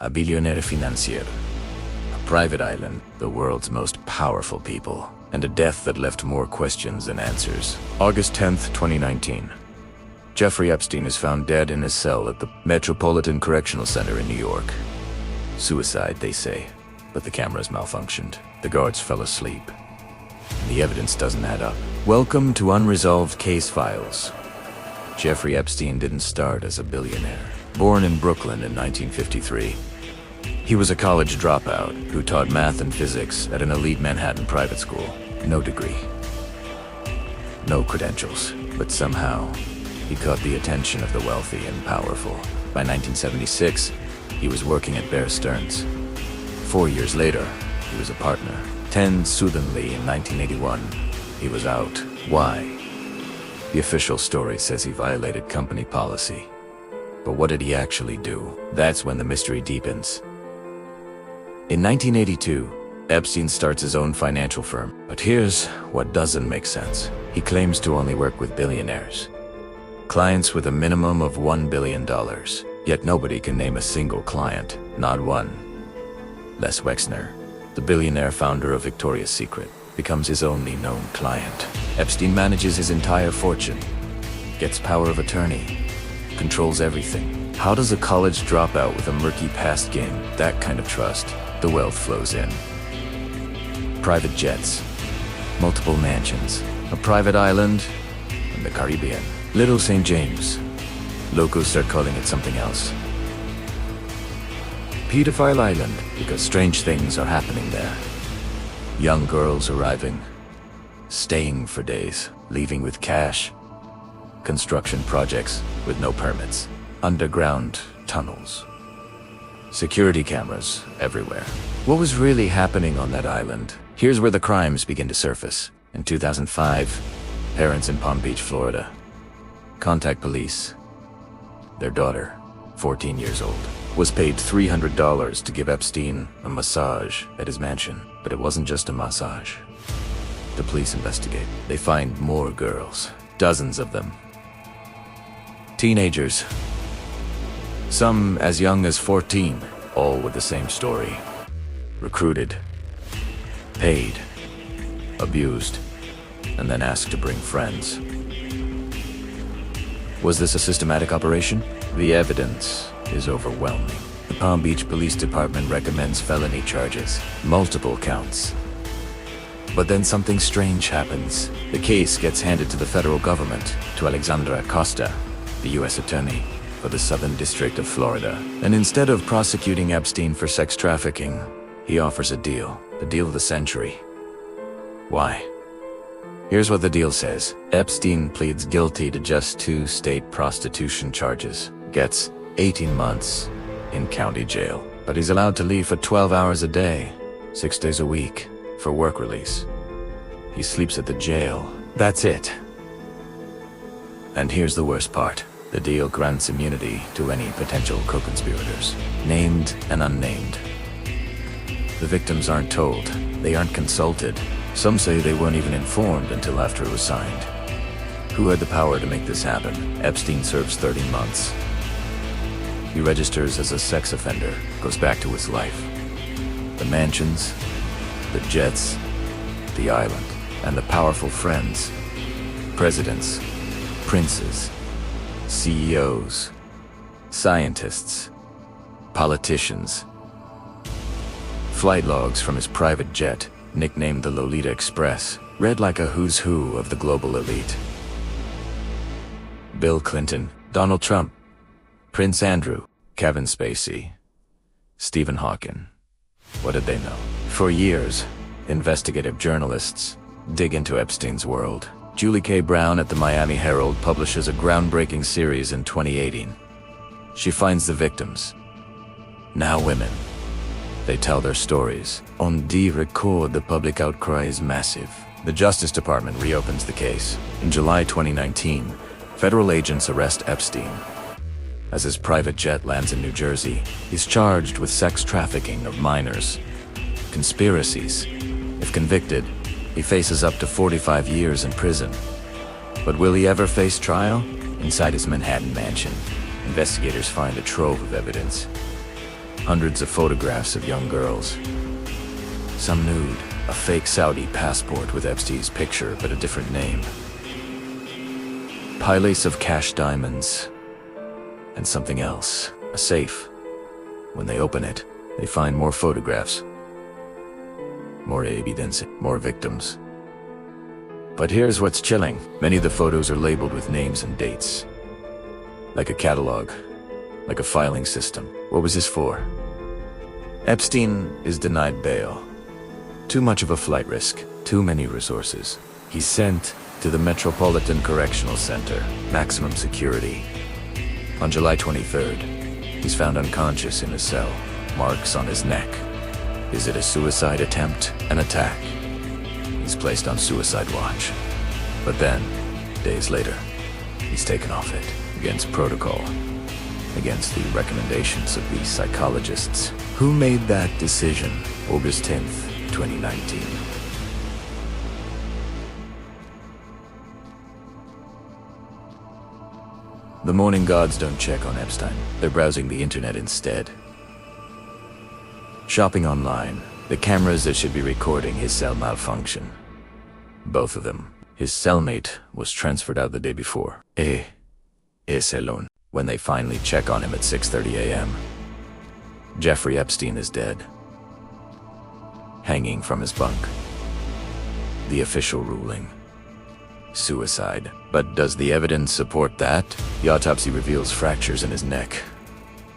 a billionaire financier, a private island, the world's most powerful people, and a death that left more questions than answers. August 10th, 2019. Jeffrey Epstein is found dead in his cell at the Metropolitan Correctional Center in New York. Suicide, they say, but the cameras malfunctioned. The guards fell asleep. The evidence doesn't add up. Welcome to Unresolved Casefiles. Jeffrey Epstein didn't start as a billionaire. Born in Brooklyn in 1953, he was a college dropout who taught math and physics at an elite Manhattan private school. No degree, no credentials, but somehow he caught the attention of the wealthy and powerful. By 1976, he was working at Bear Stearns. 4 years later, he was a partner. 10 suddenly in 1981, he was out. Why? The official story says he violated company policy. But what did he actually do? That's when the mystery deepens. In 1982, Epstein starts his own financial firm. But here's what doesn't make sense. He claims to only work with billionaires, clients with a minimum of $1 billion. Yet nobody can name a single client, not one. Les Wexner, the billionaire founder of Victoria's Secret, becomes his only known client. Epstein manages his entire fortune, gets power of attorney, controls everything. How does a college dropout with a murky past gain that kind of trust? The wealth flows in. Private jets, multiple mansions, a private island in the Caribbean. Little St. James. Locals start calling it something else. Pedophile Island, because strange things are happening there. Young girls arriving, staying for days, leaving with cash. Construction projects with no permits. Underground tunnels. Security cameras everywhere. What was really happening on that island? Here's where the crimes begin to surface. In 2005, parents in Palm Beach, Florida, contact police. Their daughter, 14 years old, was paid $300 to give Epstein a massage at his mansion. But it wasn't just a massage. The police investigate. They find more girls, dozens of them. Teenagers, some as young as 14, all with the same story. Recruited, paid, abused, and then asked to bring friends. Was this a systematic operation? The evidence is overwhelming. The Palm Beach Police Department recommends felony charges, multiple counts. But then something strange happens. The case gets handed to the federal government, to Alexandra Acosta, the U.S. Attorney for the Southern District of Florida. And instead of prosecuting Epstein for sex trafficking, he offers a deal, the deal of the century. Why? Here's what the deal says. Epstein pleads guilty to just 2 state prostitution charges, gets 18 months in county jail, but he's allowed to leave for 12 hours a day, 6 days a week, for work release. He sleeps at the jail. That's it. And here's the worst part. The deal grants immunity to any potential co-conspirators, named and unnamed. The victims aren't told. They aren't consulted. Some say they weren't even informed until after it was signed. Who had the power to make this happen? Epstein serves 30 months. He registers as a sex offender, goes back to his life. The mansions, the jets, the island, and the powerful friends. Presidents, princes, CEOs, scientists, politicians. Flight logs from his private jet, nicknamed the Lolita Express, read like a who's who of the global elite. Bill Clinton, Donald Trump, Prince Andrew, Kevin Spacey, Stephen Hawking. What did they know? For years, investigative journalists dig into Epstein's world. Julie K. Brown at the Miami Herald publishes a groundbreaking series in 2018. She finds the victims, now women. They tell their stories. On the record, the public outcry is massive. The Justice Department reopens the case. In July 2019, federal agents arrest Epstein. As his private jet lands in New Jersey, he's charged with sex trafficking of minors, conspiracies. If convicted, he faces up to 45 years in prison. But will he ever face trial? Inside his Manhattan mansion, investigators find a trove of evidence. Hundreds of photographs of young girls. Some nude, a fake Saudi passport with Epstein's picture but a different name. Piles of cash diamonds. And something else, a safe. When they open it, they find more photographs. More evidence, more victims. But here's what's chilling. Many of the photos are labeled with names and dates. Like a catalog, like a filing system. What was this for? Epstein is denied bail. Too much of a flight risk, too many resources. He's sent to the Metropolitan Correctional Center, maximum security. On July 23rd, he's found unconscious in his cell, marks on his neck. Is it a suicide attempt, an attack? He's placed on suicide watch. But then, days later, he's taken off it, against protocol, against the recommendations of the psychologists. Who made that decision? August 10th, 2019. The morning guards don't check on Epstein. They're browsing the internet instead. Shopping online, the cameras that should be recording his cell malfunction. Both of them. His cellmate was transferred out the day before. Es alone. When they finally check on him at 6:30 a.m., Jeffrey Epstein is dead. Hanging from his bunk. The official ruling. Suicide. But does the evidence support that? The autopsy reveals fractures in his neck.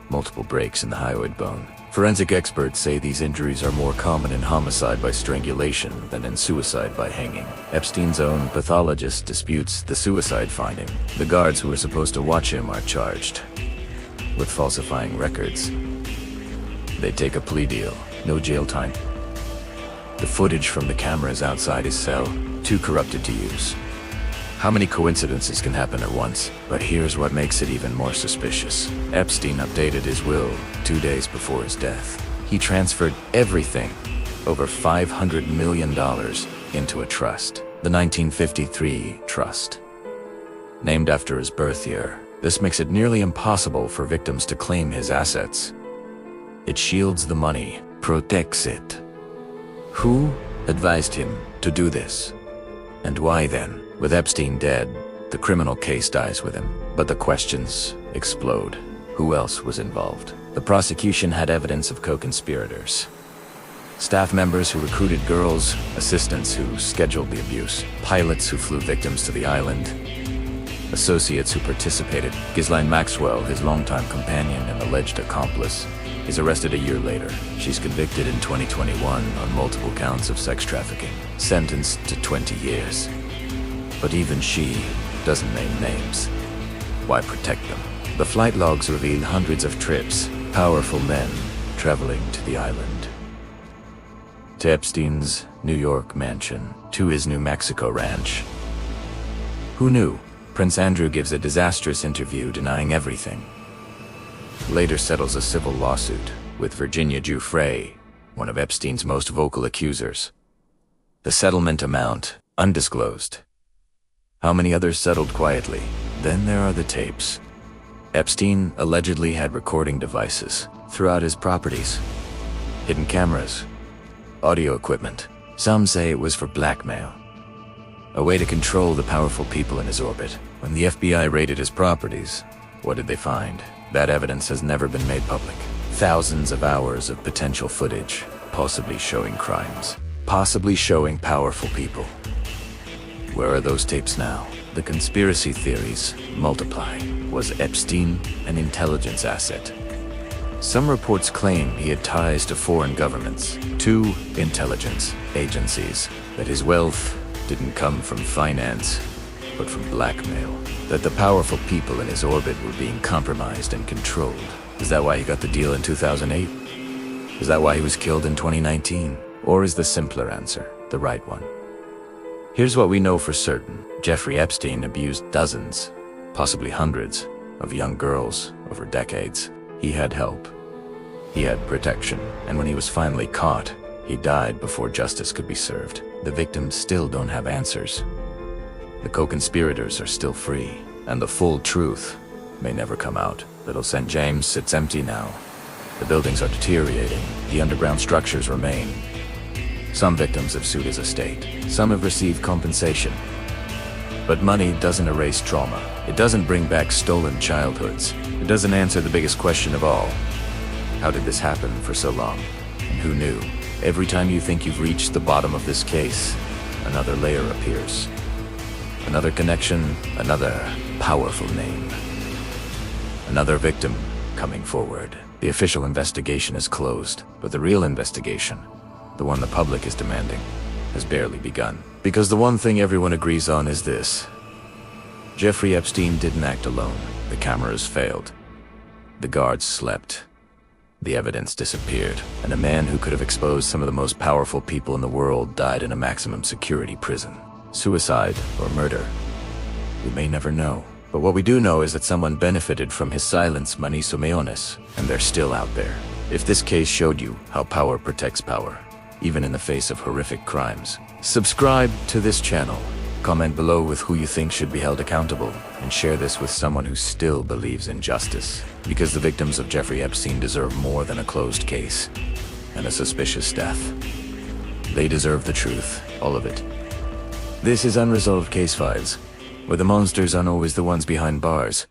Multiple breaks in the hyoid bone. Forensic experts say these injuries are more common in homicide by strangulation than in suicide by hanging. Epstein's own pathologist disputes the suicide finding. The guards who were supposed to watch him are charged with falsifying records. They take a plea deal. No jail time. The footage from the cameras outside his cell, too corrupted to use. How many coincidences can happen at once? But here's what makes it even more suspicious. Epstein updated his will 2 days before his death. He transferred everything, over $500 million, into a trust. The 1953 Trust. Named after his birth year. This makes it nearly impossible for victims to claim his assets. It shields the money, protects it. Who advised him to do this? And why then? With Epstein dead, the criminal case dies with him. But the questions explode. Who else was involved? The prosecution had evidence of co-conspirators. Staff members who recruited girls, assistants who scheduled the abuse, pilots who flew victims to the island, associates who participated. Ghislaine Maxwell, his longtime companion and alleged accomplice, is arrested a year later. She's convicted in 2021 on multiple counts of sex trafficking, sentenced to 20 years. But even she doesn't name names. Why protect them? The flight logs reveal hundreds of trips, powerful men traveling to the island. To Epstein's New York mansion, to his New Mexico ranch. Who knew? Prince Andrew gives a disastrous interview denying everything. Later settles a civil lawsuit with Virginia Giuffre, one of Epstein's most vocal accusers. The settlement amount, undisclosed. How many others settled quietly? Then there are the tapes. Epstein allegedly had recording devices throughout his properties. Hidden cameras, audio equipment. Some say it was for blackmail. A way to control the powerful people in his orbit. When the FBI raided his properties, what did they find? That evidence has never been made public. Thousands of hours of potential footage, possibly showing crimes, possibly showing powerful people. Where are those tapes now? The conspiracy theories multiply. Was Epstein an intelligence asset? Some reports claim he had ties to foreign governments, to intelligence agencies, that his wealth didn't come from finance, but from blackmail, that the powerful people in his orbit were being compromised and controlled. Is that why he got the deal in 2008? Is that why he was killed in 2019? Or is the simpler answer the right one? Here's what we know for certain. Jeffrey Epstein abused dozens, possibly hundreds, of young girls over decades. He had help. He had protection. And when he was finally caught, he died before justice could be served. The victims still don't have answers. The co-conspirators are still free, and the full truth may never come out. Little St. James sits empty now, The buildings are deteriorating. The underground structures remain. Some victims have sued his estate. Some have received compensation. But money doesn't erase trauma. It doesn't bring back stolen childhoods. It doesn't answer the biggest question of all. How did this happen for so long? And who knew? Every time you think you've reached the bottom of this case, another layer appears. Another connection, another powerful name. Another victim coming forward. The official investigation is closed, but the real investigation, the one the public is demanding, has barely begun. Because the one thing everyone agrees on is this: Jeffrey Epstein didn't act alone. The cameras failed. The guards slept. The evidence disappeared, and a man who could have exposed some of the most powerful people in the world died in a maximum security prison. Suicide or murder? We may never know. But what we do know is that someone benefited from his silence, Maniso Meones, and they're still out there. If this case showed you how power protects power, even in the face of horrific crimes, subscribe to this channel, comment below with who you think should be held accountable, and share this with someone who still believes in justice. Because the victims of Jeffrey Epstein deserve more than a closed case and a suspicious death. They deserve the truth, all of it. This is Unresolved Casefiles, where the monsters aren't always the ones behind bars.